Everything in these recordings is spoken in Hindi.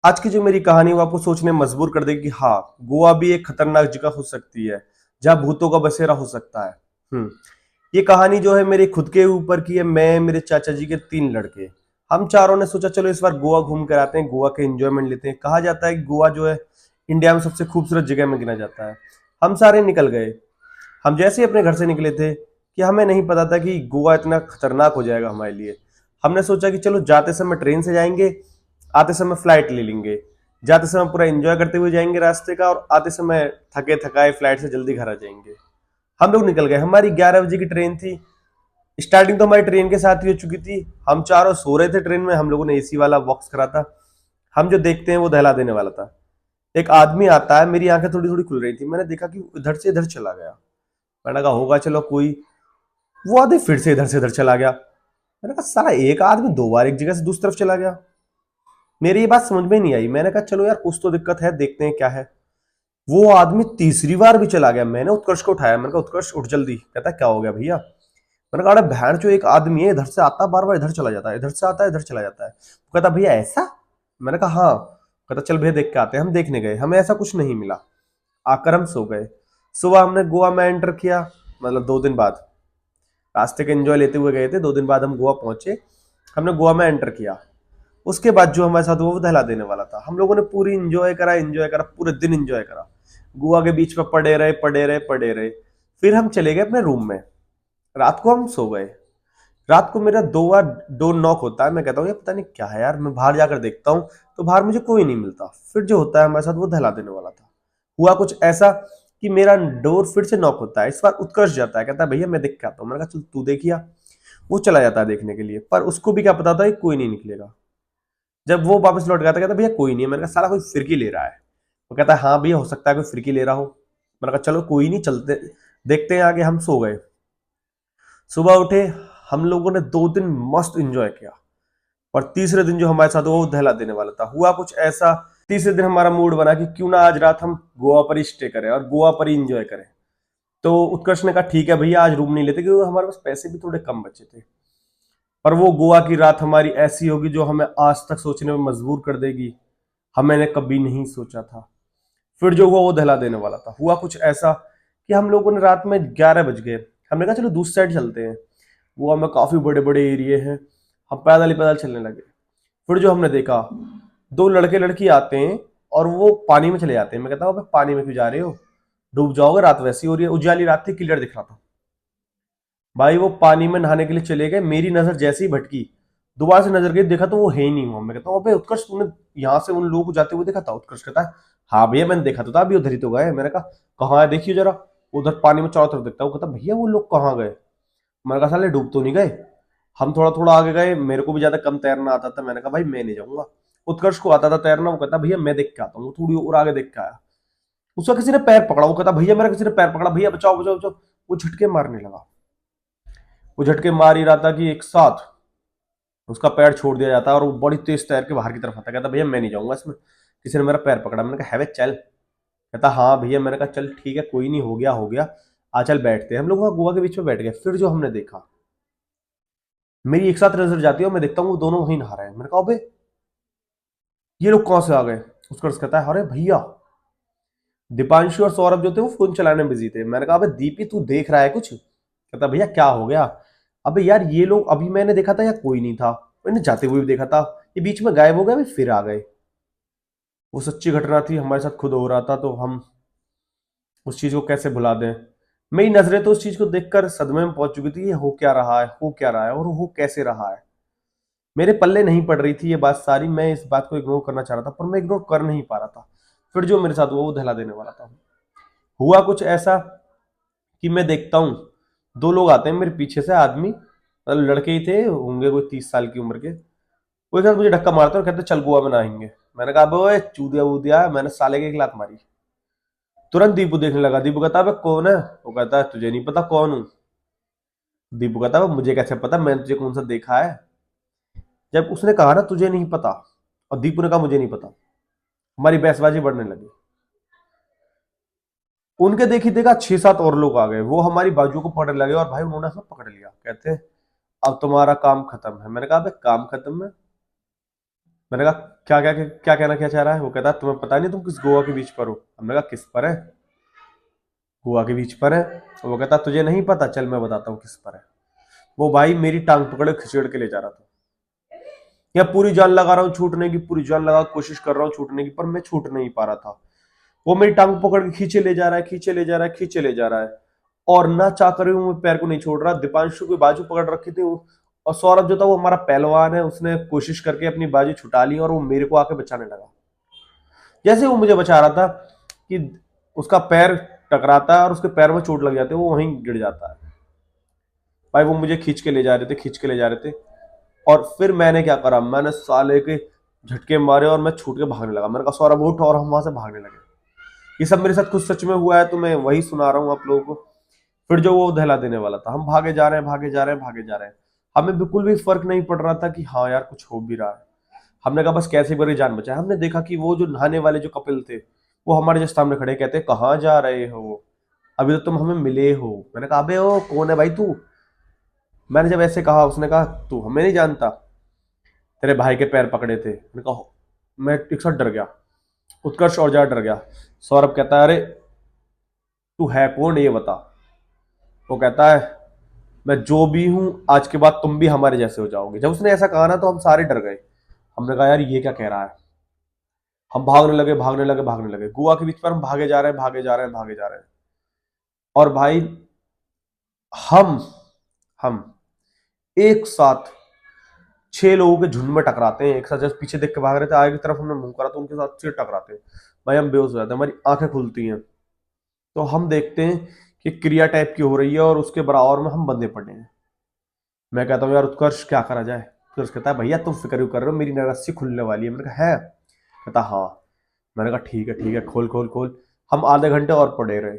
आज की जो मेरी कहानी वो आपको सोचने में मजबूर कर देगी कि हाँ, गोवा भी एक खतरनाक जगह हो सकती है, जहाँ भूतों का बसेरा हो सकता है। ये कहानी जो है मेरे खुद के ऊपर की है। मैं, मेरे चाचा जी के 3 लड़के, हम चारों ने सोचा चलो इस बार गोवा घूम कर आते हैं, गोवा के एंजॉयमेंट लेते हैं। कहा जाता है कि गोवा जो है इंडिया में सबसे खूबसूरत जगह में गिना जाता है। हम सारे निकल गए। हम जैसे ही अपने घर से निकले थे कि हमें नहीं पता था कि गोवा इतना खतरनाक हो जाएगा हमारे लिए। हमने सोचा कि चलो जाते समय ट्रेन से जाएंगे, आते समय फ्लाइट ले लेंगे। जाते समय पूरा एंजॉय करते हुए जाएंगे रास्ते का, और आते समय थके थकाए फ्लाइट से जल्दी घर आ जाएंगे। हम लोग निकल गए। हमारी 11 बजे की ट्रेन थी। स्टार्टिंग तो हमारी ट्रेन के साथ ही हो चुकी थी। हम चारों सो रहे थे ट्रेन में। हम लोगों ने एसी वाला बॉक्स करा था। हम जो देखते हैं वो दहला देने वाला था। एक आदमी आता है, मेरी आंखें थोड़ी थोड़ी खुल रही थी। मैंने देखा कि इधर से इधर चला गया। मैंने कहा होगा चलो कोई। वो आदमी फिर से इधर चला गया। मैंने कहा साला एक आदमी 2 बार एक जगह से दूसरी तरफ चला गया। मेरी ये बात समझ में नहीं आई। मैंने कहा चलो यार कुछ तो दिक्कत है, देखते हैं क्या है। वो आदमी तीसरी बार भी चला गया। मैंने उत्कर्ष को उठाया। मैंने कहा उत्कर्ष उठ जल्दी। कहता क्या हो गया भैया। मैंने कहा अरे बहन जो एक आदमी है, इधर से आता है बार बार इधर चला जाता है, इधर से आता है इधर चला जाता है। वो कहता भैया ऐसा। मैंने कहा हाँ। कहता चल भैया देख के आते हैं। हम देखने गए, हमें ऐसा कुछ नहीं मिला। आकर हम सो गए। सुबह हमने गोवा में एंटर किया, मतलब 2 दिन बाद। रास्ते के एंजॉय लेते हुए गए थे। 2 दिन बाद हम गोवा पहुंचे। हमने गोवा में एंटर किया। उसके बाद जो हमारे साथ हुआ वो दहला देने वाला था। हम लोगों ने पूरी एंजॉय करा, पूरे दिन एंजॉय करा। गोवा के बीच में पड़े रहे पड़े रहे पड़े रहे। फिर हम चले गए अपने रूम में। रात को हम सो गए। रात को मेरा 2 बार डोर नॉक होता है। मैं कहता हूँ ये पता नहीं क्या है यार, मैं बाहर जाकर देखता हूँ तो बाहर मुझे कोई नहीं मिलता। फिर जो होता है हमारे साथ वो दहला देने वाला था। हुआ कुछ ऐसा कि मेरा डोर फिर से नॉक होता है। इस बार उत्कर्ष जाता है, कहता है भैया मैं देख के आता हूँ। मैंने कहा चल तू देखिया। वो चला जाता है देखने के लिए, पर उसको भी क्या पता था कि कोई नहीं निकलेगा। जब वो वापस लौट गया था कहता भैया कोई नहीं है। मैंने कहा साला कोई फिरकी ले रहा है। वो कहता है हाँ भैया हो सकता है कोई फिरकी ले रहा हो। मैंने कहा चलो कोई नहीं, चलते देखते हैं आगे। हम सो गए। सुबह उठे। हम लोगों ने 2 दिन मस्त एंजॉय किया। और तीसरे दिन जो हमारे साथ हुआ वो दहला देने वाला था। हुआ कुछ ऐसा, तीसरे दिन हमारा मूड बना कि क्यों ना आज रात हम गोवा पर ही स्टे करें और गोवा पर ही एंजॉय करें। तो उत्कर्ष ने कहा ठीक है भैया आज रूम नहीं लेते, क्योंकि हमारे पास पैसे भी थोड़े कम बचे थे। पर वो गोवा की रात हमारी ऐसी होगी जो हमें आज तक सोचने में मजबूर कर देगी। हमने कभी नहीं सोचा था। फिर जो हुआ वो दहला देने वाला था। हुआ कुछ ऐसा कि हम लोगों ने रात में 11 बज गए। हमने कहा चलो दूसरी साइड चलते हैं। गोवा में काफी बड़े बड़े एरिए हैं। हम पैदल ही पैदल चलने लगे। फिर जो हमने देखा, 2 लड़के लड़की आते हैं और वो पानी में चले जाते हैं। मैं कहता हूँ पानी में क्यों जा रहे हो, डूब जाओगे। रात वैसी हो रही है, उजाली रात थी, क्लियर दिख रहा था। भाई वो पानी में नहाने के लिए चले गए। मेरी नजर जैसे ही भटकी, दोबारा से नजर गई, देखा तो वो है ही नहीं हुआ। मैं कहता हूँ अबे उत्कर्ष तूने यहाँ से उन लोगों को जाते हुए देखा था। उत्कर्ष कहता है हाँ भैया मैंने देखा तो था, अभी उधर ही तो गए। मैंने कहा कहाँ है देखिए जरा। उधर पानी में चारों तरफ देखता हूँ। कहता भैया वो लोग कहाँ गए। मैंने कहा साले डूब तो नहीं गए। हम थोड़ा थोड़ा आगे गए। मेरे को भी ज्यादा कम तैरना आता था। मैंने कहा भाई मैं नहीं जाऊंगा। उत्कर्ष को आता था तैरना। वो कहता भैया मैं देख के आता हूँ। वो थोड़ी और आगे देख के आया। उसका किसी ने पैर पकड़ा। वो कहता भैया मेरा किसी ने पैर पकड़ा, भैया बचाओ बचाओ बचाओ। वो झटके मारने लगा। वो झटके मार ही रहा था कि एक साथ उसका पैर छोड़ दिया जाता है और वो बड़ी तेज तैर के बाहर की तरफ आता। कहता भैया मैं नहीं जाऊंगा इसमें, किसी ने मेरा पैर पकड़ा। मैंने कहा है वे चल। कहता हाँ भैया। मैंने कहा चल ठीक है कोई नहीं, हो गया हो गया। आ चल बैठते हैं। हम लोग वहां गोवा के बीच में बैठ गए। फिर जो हमने देखा, मेरी एक साथ नजर जाती है और मैं देखता हूँ वो दोनों वहीं नहा रहे हैं। मैंने कहा अबे ये लोग कहां से आ गए। उसका कहता है अरे भैया, दीपांशु और सौरभ जो थे वो फोन चलाने में बिजी थे। मैंने कहा अबे दीपी तू देख रहा है कुछ। कहता भैया क्या हो गया। अबे यार ये लोग अभी मैंने देखा था या कोई नहीं था, मैंने जाते हुए भी देखा था, ये बीच में गायब हो गए अभी फिर आ गए। वो सच्ची घटना थी, हमारे साथ खुद हो रहा था, तो हम उस चीज को कैसे भुला दें। मेरी नजरें तो उस चीज को देखकर सदमे में पहुंच चुकी थी। ये हो क्या रहा है, हो क्या रहा है और हो कैसे रहा है। मेरे पल्ले नहीं पड़ रही थी ये बात सारी। मैं इस बात को इग्नोर करना चाह रहा था पर मैं इग्नोर कर नहीं पा रहा था। फिर जो मेरे साथ हुआ वो दहला देने वाला था। हुआ कुछ ऐसा कि मैं देखता हूँ 2 लोग आते हैं मेरे पीछे से, आदमी मतलब लड़के ही थे, होंगे कोई 30 साल की उम्र के। वो एक साथ मुझे धक्का मारते और कहते चल गोवा में नहाएंगे। मैंने कहा ओए चूदिया वूदिया। मैंने साले के एक लात मारी। तुरंत दीपू देखने लगा। दीपू कहता है कौन है। वो कहता है तुझे नहीं पता कौन हूँ। दीपू कहता है मुझे कैसे पता, मैंने तुझे कौन सा देखा है। जब उसने कहा ना तुझे नहीं पता, और दीपू ने कहा मुझे नहीं पता, हमारी बहसबाजी बढ़ने लगी। उनके देखी देखा 6-7 और लोग आ गए। वो हमारी बाजू को पकड़ने लगे और भाई उन्होंने हमें पकड़ लिया। कहते अब तुम्हारा काम खत्म है। मैंने कहा काम खत्म है। मैंने कहा क्या क्या क्या कहना क्या चाह रहा है? वो कहता तुम्हें पता नहीं तुम किस गोवा के बीच पर हो? हमने कहा किस पर है? गोवा के बीच पर है। वो कहता तुझे नहीं पता, चल मैं बताता हूँ किस पर है। वो भाई मेरी टांग पकड़े खिचड़ के ले जा रहा था। या पूरी जान लगा रहा हूँ छूटने की, पूरी जान लगा कोशिश कर रहा हूँ छूटने की, पर मैं छूट नहीं पा रहा था। वो मेरी टांग पकड़ के खींचे ले जा रहा है, खींचे ले जा रहा है, खींचे ले जा रहा है। और ना चाह कर भी वो पैर को नहीं छोड़ रहा। दीपांशु की बाजू पकड़ रखी थी और सौरभ जो था वो हमारा पहलवान है, उसने कोशिश करके अपनी बाजू छुटा ली और वो मेरे को आके बचाने लगा। जैसे वो मुझे बचा रहा था कि उसका पैर टकराता है और उसके पैर में चोट लग जाती है, वो वहीं गिर जाता है। भाई वो मुझे खींच के ले जा रहे थे, खींच के ले जा रहे थे। और फिर मैंने क्या करा, मैंने साले के झटके मारे और मैं छूट के भागने लगा। मैंने कहा सौरभ उठ, और हम वहां से भागने लगे। ये सब मेरे साथ कुछ सच में हुआ है, तो मैं वही सुना रहा हूँ आप लोगों को। फिर जो वो दहला देने वाला था, हम भागे जा रहे हैं, भागे जा रहे हैं, भागे जा रहे हैं। हमें बिल्कुल भी फर्क नहीं पड़ रहा था कि हाँ यार कुछ हो भी रहा है। हमने कहा बस कैसे भी जान बचाए। हमने देखा कि वो जो नहाने वाले जो कपिल थे वो हमारे जस्ट सामने खड़े, कहते कहाँ जा रहे हो, अभी तो तुम हमें मिले हो। मैंने कहा अबे ओ कौन है भाई तू? मैंने जब ऐसे कहा, उसने कहा तू हमें नहीं जानता, तेरे भाई के पैर पकड़े थे। मैंने कहा मैं एक साथ डर गया, उत्कर्ष और ज्यादा डर गया। सौरभ कहता है अरे तू है कौन ये बता। वो कहता है मैं जो भी हूं, आज के बाद तुम भी हमारे जैसे हो जाओगे। जब उसने ऐसा कहा ना तो हम सारे डर गए। हमने कहा यार ये क्या कह रहा है। हम भागने लगे, भागने लगे, भागने लगे। गोवा के बीच पर हम भागे जा रहे हैं, भागे जा रहे हैं, भागे जा रहे हैं। और भाई हम हम एक साथ 6 लोगों के झुंड में टकराते हैं एक साथ। जैसे पीछे देख के भाग रहे थे, आगे की तरफ हमने मुंह करा तो उनके साथ फिर टकराते हैं। भाई हम बेहोश हो जाते हैं, हमारी आंखें खुलती हैं। तो हम देखते हैं कि क्रिया टाइप की हो रही है और उसके बराबर में हम बंदे पड़े हैं। मैं कहता हूँ यार उत्कर्ष क्या करा जाए? उत्कर्ष कहता है भैया तुम फिक्र क्यों कर रहे हो, मेरी रस्सी खुलने वाली है। मैंने कहा है? कहता हाँ। मैंने कहा ठीक है ठीक है, खोल खोल खोल। हम आधे घंटे और पड़े रहे।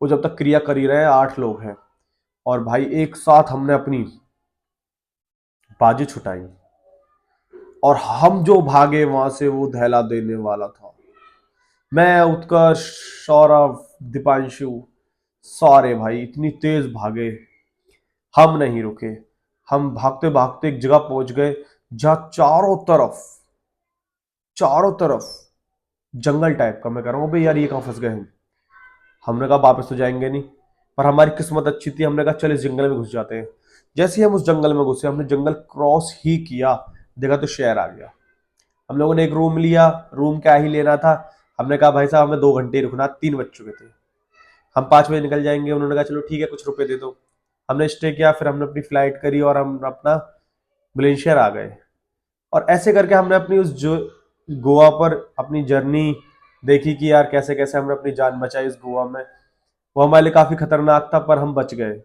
वो जब तक क्रिया कर ही रहे हैं, 8 लोग हैं। और भाई एक साथ हमने अपनी बाजी छुटाई और हम जो भागे वहां से, वो दहला देने वाला था। मैं, उत्कर्ष, सौरभ, दीपांशु, सारे भाई इतनी तेज भागे, हम नहीं रुके। हम भागते भागते एक जगह पहुंच गए जहां चारों तरफ जंगल टाइप का। मैं कह रहा हूँ भाई यार ये कहाँ फंस गए हम। हमने कहा वापस तो जाएंगे नहीं, पर हमारी किस्मत अच्छी थी। हमने कहा चल इस जंगल में घुस जाते हैं। जैसे ही हम उस जंगल में घुसे, हमने जंगल क्रॉस ही किया, देखा तो शहर आ गया। हम लोगों ने एक रूम लिया। रूम क्या ही लेना था। हमने कहा भाई साहब हमें 2 घंटे रुकना, 3 बज चुके थे। हम 5 बजे निकल जाएंगे। उन्होंने कहा चलो ठीक है कुछ रुपए दे दो। हमने स्टे किया, फिर हमने अपनी फ्लाइट करी और हम अपना ग्लेशियर आ गए। और ऐसे करके हमने अपनी उस जो गोवा पर अपनी जर्नी देखी कि यार कैसे कैसे हमने अपनी जान बचाई इस गोवा में। वो हमारे लिए काफी खतरनाक था, पर हम बच गए।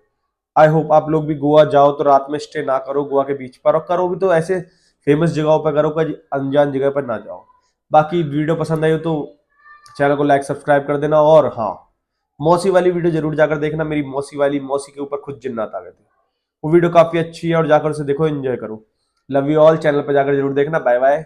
आई होप आप लोग भी गोवा जाओ तो रात में स्टे ना करो गोवा के बीच पर, और करो भी तो ऐसे फेमस जगहों पर करो, कोई अनजान जगह पर ना जाओ। बाकी वीडियो पसंद आई हो तो चैनल को लाइक सब्सक्राइब कर देना। और हाँ, मौसी वाली वीडियो जरूर जाकर देखना। मेरी मौसी के ऊपर खुद जिन्नात आ गए थे। वो वीडियो काफी अच्छी है और जाकर उसे देखो, एंजॉय करो। Love you all. चैनल पर जाकर जरूर देखना। Bye bye.